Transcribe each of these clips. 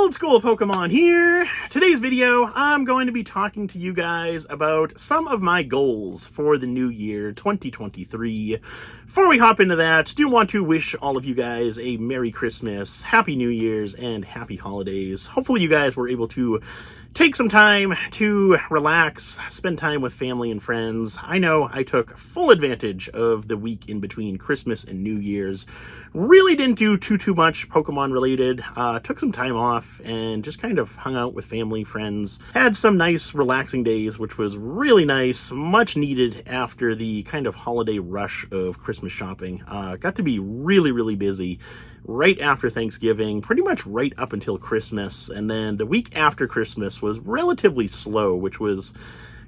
Old School Pokemon here. Today's video, I'm going to be talking to you guys about some of my goals for the new year, 2023. Before we hop into that, do want to wish all of you guys a Merry Christmas, Happy New Year's, and Happy Holidays. Hopefully you guys were able to take some time to relax, spend time with family and friends. I know I took full advantage of the week in between Christmas and New Year's. Really didn't do too much Pokemon related. Took some time off and just kind of hung out with family, friends. Had some nice relaxing days, which was really nice. Much needed after the kind of holiday rush of Christmas shopping. Got to be really busy right after Thanksgiving, pretty much right up until Christmas. And then the week after Christmas was relatively slow, which was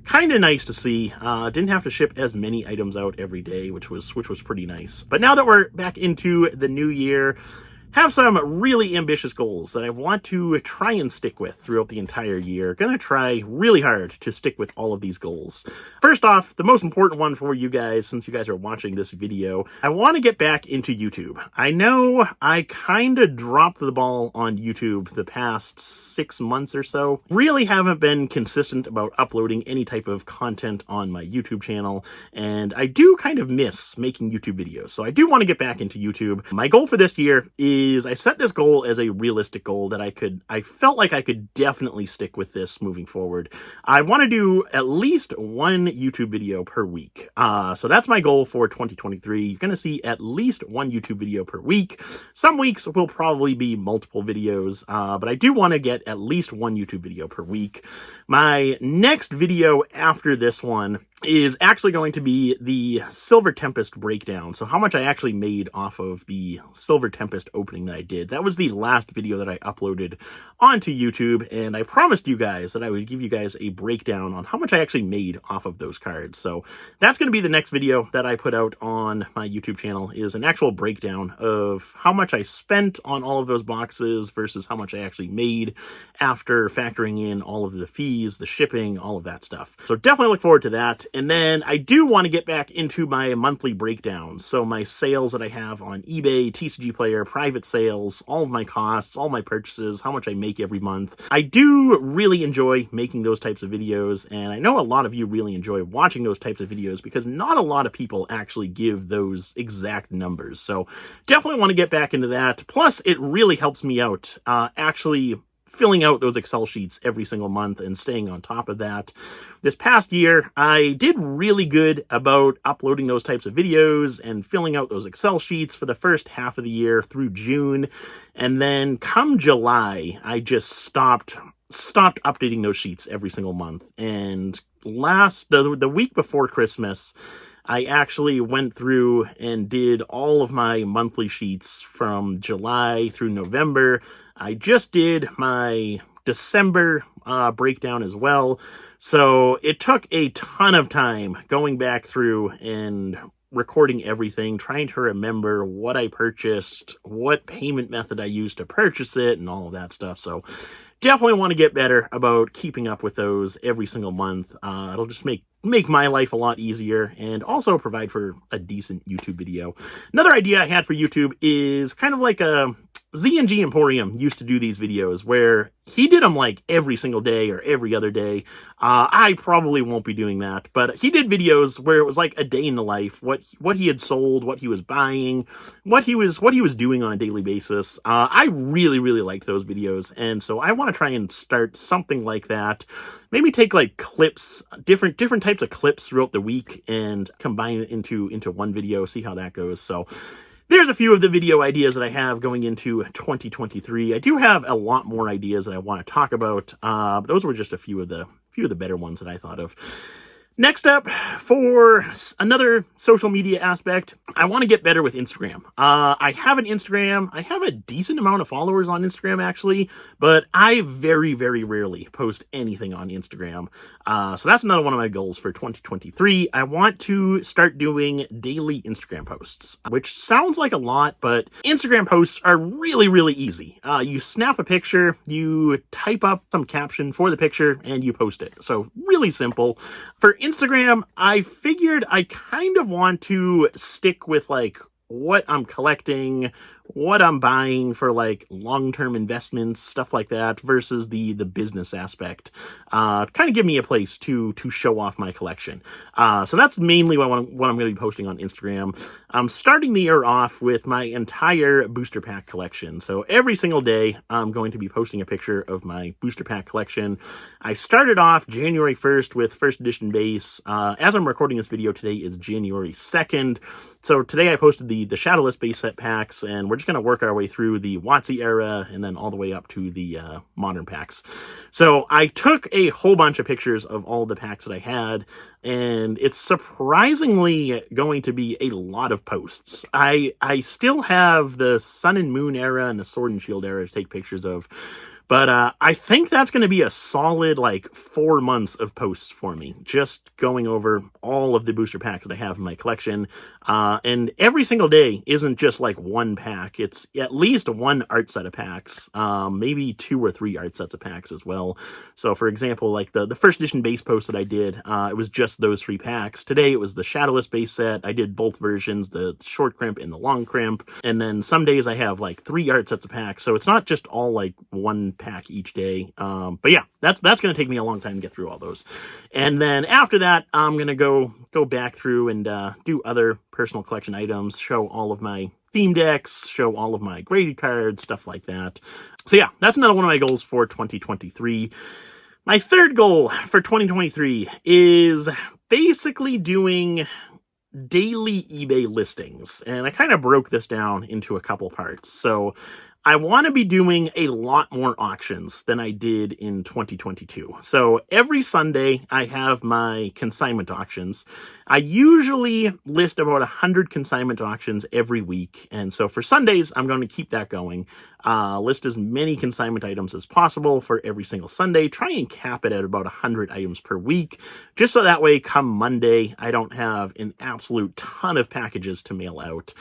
kind of nice to see. Didn't have to ship as many items out every day, which was pretty nice. But now that we're back into the new year, have some really ambitious goals that I want to try and stick with throughout the entire year. Gonna try really hard to stick with all of these goals. First off, the most important one for you guys, since you guys are watching this video, I want to get back into YouTube. I know I kind of dropped the ball on YouTube the past 6 months or so. Really haven't been consistent about uploading any type of content on my YouTube channel, and I do kind of miss making YouTube videos. So I do want to get back into YouTube. My goal for this year is I set this goal as a realistic goal that I felt like I could definitely stick with this moving forward. I want to do at least one YouTube video per week. So that's my goal for 2023. You're going to see at least one YouTube video per week. Some weeks will probably be multiple videos, but I do want to get at least one YouTube video per week. My next video after this one is actually going to be the Silver Tempest breakdown. So how much I actually made off of the Silver Tempest opening that I did. That was the last video that I uploaded onto YouTube, and I promised you guys that I would give you guys a breakdown on how much I actually made off of those cards. So that's going to be the next video that I put out on my YouTube channel, is an actual breakdown of how much I spent on all of those boxes versus how much I actually made after factoring in all of the fees, the shipping, all of that stuff. So definitely look forward to that. And then I do want to get back into my monthly breakdowns. So my sales that I have on eBay, TCG Player, private sales, all of my costs, all my purchases, how much I make every month. I do really enjoy making those types of videos, and I know a lot of you really enjoy watching those types of videos because not a lot of people actually give those exact numbers. So definitely want to get back into that. Plus, it really helps me out actually filling out those Excel sheets every single month and staying on top of that. This past year, I did really good about uploading those types of videos and filling out those Excel sheets for the first half of the year through June. And then come July, I just stopped updating those sheets every single month. And the week before Christmas, I actually went through and did all of my monthly sheets from July through November. I just did my December breakdown as well. So it took a ton of time going back through and recording everything, trying to remember what I purchased, what payment method I used to purchase it, and all of that stuff. So definitely want to get better about keeping up with those every single month. It'll just make my life a lot easier and also provide for a decent YouTube video. Another idea I had for YouTube is kind of like a Z&G Emporium used to do these videos where he did them like every single day or every other day. I probably won't be doing that, but he did videos where it was like a day in the life, what he had sold, what he was buying, what he was doing on a daily basis. I really liked those videos, and so I want to try and start something like that. Maybe take like clips, different types of clips throughout the week and combine it into one video, see how that goes. So there's a few of the video ideas that I have going into 2023. I do have a lot more ideas that I want to talk about. But those were just a few of the better ones that I thought of. Next up, for another social media aspect, I want to get better with Instagram. I have an Instagram. I have a decent amount of followers on Instagram, actually, but I very rarely post anything on Instagram. So that's another one of my goals for 2023. I want to start doing daily Instagram posts, which sounds like a lot, but Instagram posts are really easy. You snap a picture, you type up some caption for the picture, and you post it. So really simple. For Instagram, I figured I kind of want to stick with like what I'm collecting, what I'm buying for like long-term investments, stuff like that, versus the business aspect. Kind of give me a place to show off my collection. So that's mainly what I'm going to be posting on Instagram. I'm starting the year off with my entire booster pack collection. So every single day, I'm going to be posting a picture of my booster pack collection. I started off January 1st with first edition base. As I'm recording this video, today is January 2nd. So today I posted the Shadowless base set packs, and we're just going to work our way through the WotC era and then all the way up to the modern packs. So I took a whole bunch of pictures of all the packs that I had, and it's surprisingly going to be a lot of posts. I still have the Sun and Moon era and the Sword and Shield era to take pictures of. But I think that's going to be a solid, 4 months of posts for me, just going over all of the booster packs that I have in my collection. And every single day isn't just one pack. It's at least one art set of packs, maybe 2 or 3 art sets of packs as well. So, for example, the first edition base post that I did, it was just those 3 packs. Today, it was the Shadowless base set. I did both versions, the short crimp and the long crimp. And then some days I have 3 art sets of packs. So it's not just all one pack each day. But yeah, that's going to take me a long time to get through all those. And then after that, I'm going to go back through and do other personal collection items, show all of my theme decks, show all of my graded cards, stuff like that. So yeah, that's another one of my goals for 2023. My third goal for 2023 is basically doing daily eBay listings. And I kind of broke this down into a couple parts. So I want to be doing a lot more auctions than I did in 2022. So every Sunday, I have my consignment auctions. I usually list about 100 consignment auctions every week. And so for Sundays, I'm going to keep that going. List as many consignment items as possible for every single Sunday. Try and cap it at about 100 items per week. Just so that way, come Monday, I don't have an absolute ton of packages to mail out.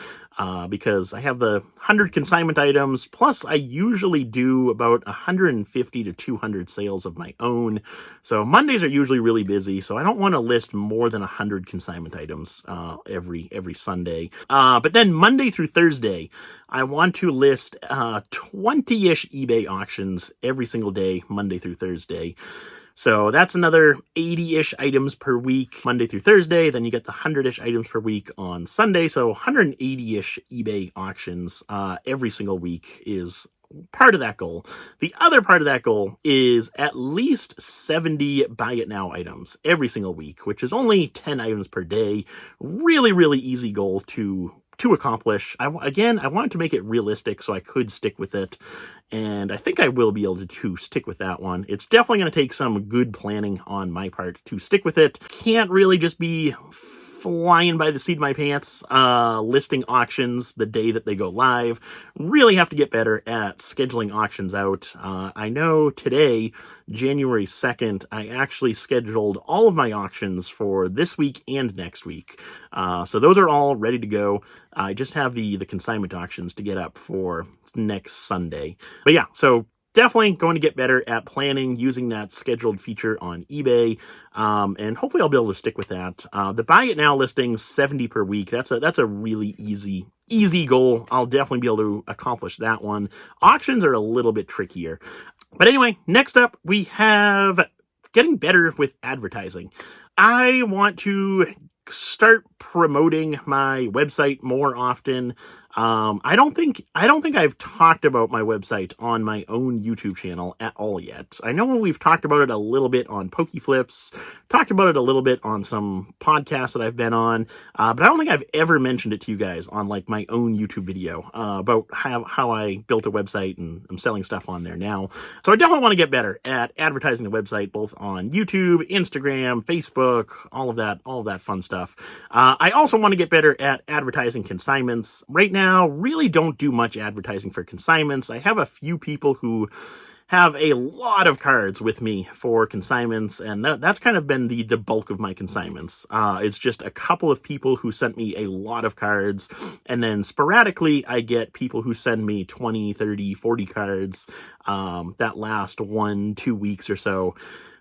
Because I have the 100 consignment items, plus I usually do about 150 to 200 sales of my own. So Mondays are usually really busy, so I don't want to list more than 100 consignment items every Sunday. But then Monday through Thursday, I want to list 20-ish eBay auctions every single day, Monday through Thursday. So that's another 80-ish items per week, Monday through Thursday. Then you get the 100-ish items per week on Sunday. So 180-ish eBay auctions every single week is part of that goal. The other part of that goal is at least 70 buy it now items every single week, which is only 10 items per day. Really, really easy goal to accomplish. I wanted to make it realistic so I could stick with it. And I think I will be able to stick with that one. It's definitely going to take some good planning on my part to stick with it. Can't really just be flying by the seat of my pants, listing auctions the day that they go live. Really have to get better at scheduling auctions out. I know today, January 2nd, I actually scheduled all of my auctions for this week and next week. So those are all ready to go. I just have the consignment auctions to get up for next Sunday. But yeah, so definitely going to get better at planning, using that scheduled feature on eBay, and hopefully I'll be able to stick with that. The buy it now listings, 70 per week. That's a really easy goal. I'll definitely be able to accomplish that one. Auctions are a little bit trickier. But anyway, next up we have getting better with advertising. I want to start promoting my website more often. I don't think I've talked about my website on my own YouTube channel at all yet. I know we've talked about it a little bit on Pokeflips, talked about it a little bit on some podcasts that I've been on, but I don't think I've ever mentioned it to you guys on my own YouTube video about how I built a website and I'm selling stuff on there now. So I definitely want to get better at advertising the website, both on YouTube, Instagram, Facebook, all of that fun stuff. I also want to get better at advertising consignments. Right now, really don't do much advertising for consignments. I have a few people who have a lot of cards with me for consignments, and that's kind of been the bulk of my consignments. It's just a couple of people who sent me a lot of cards, and then sporadically I get people who send me 20, 30, 40 cards that last 1-2 weeks or so.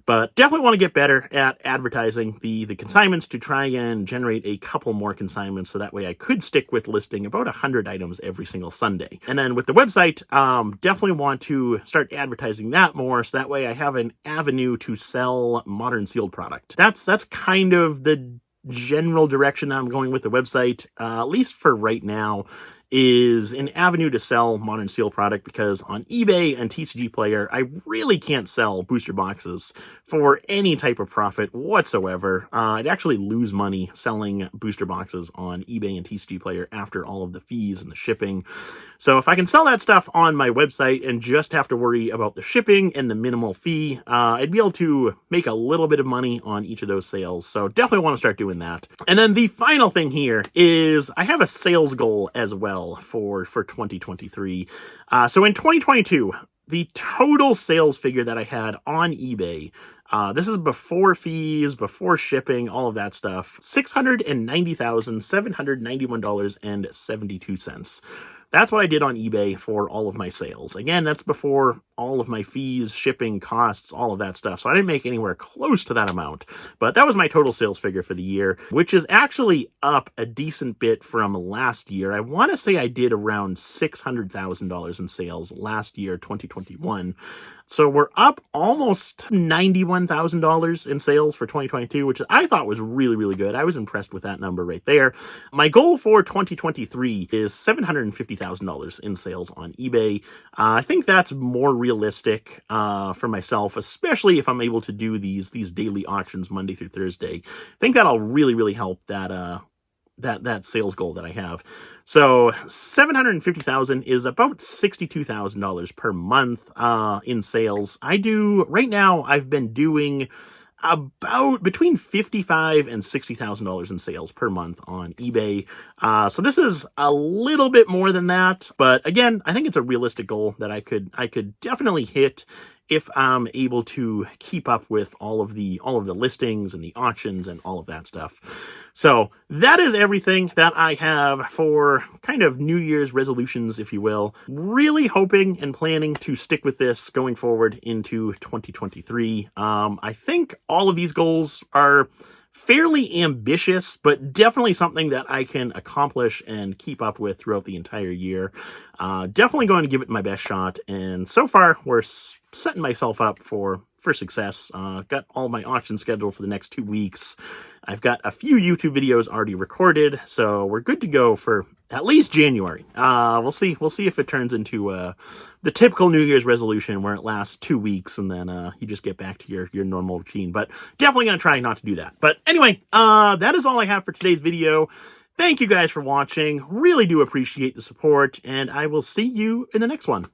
But definitely want to get better at advertising the consignments to try and generate a couple more consignments, so that way I could stick with listing about 100 items every single Sunday. And then with the website, definitely want to start advertising that more, so that way I have an avenue to sell modern sealed product. That's kind of the general direction I'm going with the website, at least for right now, is an avenue to sell modern seal product, because on eBay and TCG Player, I really can't sell booster boxes for any type of profit whatsoever. I'd actually lose money selling booster boxes on eBay and TCG Player after all of the fees and the shipping. So if I can sell that stuff on my website and just have to worry about the shipping and the minimal fee, I'd be able to make a little bit of money on each of those sales. So definitely want to start doing that. And then the final thing here is I have a sales goal as well for 2023. So in 2022, the total sales figure that I had on eBay, this is before fees, before shipping, all of that stuff, $690,791.72. That's what I did on eBay for all of my sales. Again, that's before all of my fees, shipping, costs, all of that stuff. So I didn't make anywhere close to that amount. But that was my total sales figure for the year, which is actually up a decent bit from last year. I want to say I did around $600,000 in sales last year, 2021. So we're up almost $91,000 in sales for 2022, which I thought was really, really good. I was impressed with that number right there. My goal for 2023 is $750,000 in sales on eBay. I think that's more realistic for myself, especially if I'm able to do these daily auctions Monday through Thursday. I think that'll really, really help that sales goal that I have. So $750,000 is about $62,000 per month in sales. Right now I've been doing about between $55,000 and $60,000 in sales per month on eBay. So this is a little bit more than that, but again, I think it's a realistic goal that I could definitely hit if I'm able to keep up with all of the listings and the auctions and all of that stuff. So that is everything that I have for kind of New Year's resolutions, if you will. Really hoping and planning to stick with this going forward into 2023. I think all of these goals are fairly ambitious, but definitely something that I can accomplish and keep up with throughout the entire year. Definitely going to give it my best shot, and so far we're setting myself up for success. Got all my auctions scheduled for the next 2 weeks. I've got a few YouTube videos already recorded, so we're good to go for at least January. We'll see if it turns into the typical New Year's resolution where it lasts 2 weeks and then you just get back to your normal routine. But definitely going to try not to do that. But anyway, that is all I have for today's video. Thank you guys for watching. Really do appreciate the support, and I will see you in the next one.